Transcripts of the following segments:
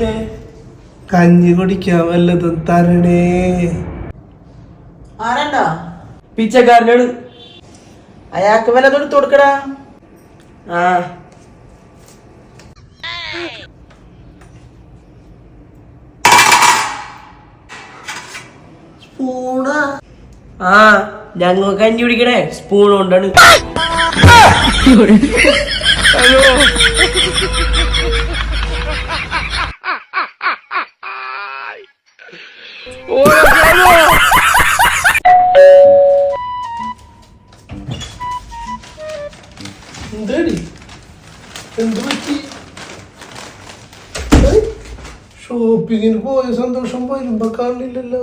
പിന്നെ കഞ്ഞി കുടിക്കാൻ വല്ലതും തരണേ. ആരണ്ടാ? പിച്ചക്കാരനോട്. അയാൾക്ക് വല്ലതും എടുത്ത് കൊടുക്കടാ. ആ സ്പൂണാ? ആ ഞങ്ങൾ കഞ്ഞി കുടിക്കണേ സ്പൂൺ കൊണ്ടാണ്. എന്താടി എന്ത് പറ്റി? ഷോപ്പിങ്ങിന് പോയ സന്തോഷം വരുമ്പോ കാണില്ലല്ലോ.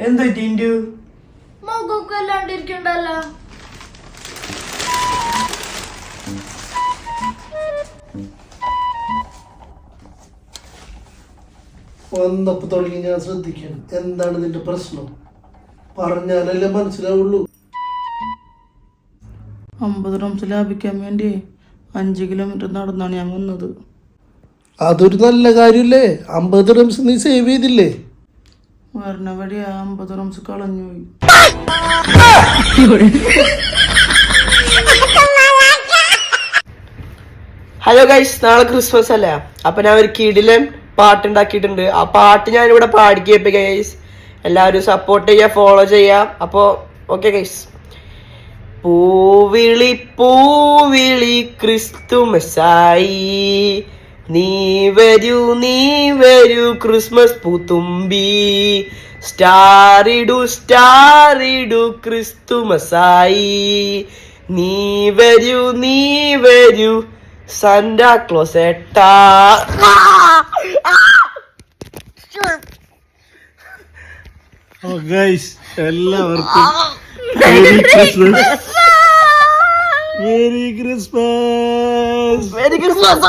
എന്താ ടിൻഡു മുഖമൊക്കെ അല്ലാണ്ടിരിക്കണ്ടല്ലോ. വന്നപ്പോ തുടങ്ങി ഞാൻ ശ്രദ്ധിക്കണം. എന്താണ് നിന്റെ പ്രശ്നം? പറഞ്ഞാലല്ലേ മനസ്സിലാവുള്ളൂ. 50 റംസ് ലാഭിക്കാൻ വേണ്ടി 5 കിലോമീറ്റർ നടന്നാണ് ഞാൻ വന്നത്. അതൊരു നല്ല കാര്യല്ലേ? 50 റംസ് നീ സേവ് ചെയ്തില്ലേ? വരണ വഴി 50 റംസ് കളഞ്ഞു പോയി. ഹലോ ഗൈസ്, നാളെ ക്രിസ്മസ് അല്ലേ? അപ്പൊ ഞാൻ ഒരു കിടിലൻ പാട്ടുണ്ടാക്കിയിട്ടുണ്ട്. ആ പാട്ട് ഞാനിവിടെ പാടി കേൾപ്പിക്കാം ഗൈസ്. എല്ലാവരും സപ്പോർട്ട് ചെയ്യുക, ഫോളോ ചെയ്യാം. അപ്പോൾ ഓക്കെ ഗൈസ്. പൂവിളി പൂവിളി ക്രിസ്തുമസായി, നീ വരൂ ക്രിസ്മസ് പൂത്തുമ്പി, സ്റ്റാറിടു ക്രിസ്തുമസായി, നീ വരൂ സാന്റാ ക്ലോസ് ഏട്ടാ. എല്ലാവർക്കും മെരി ക്രിസ്മസ്. Merry Christmas.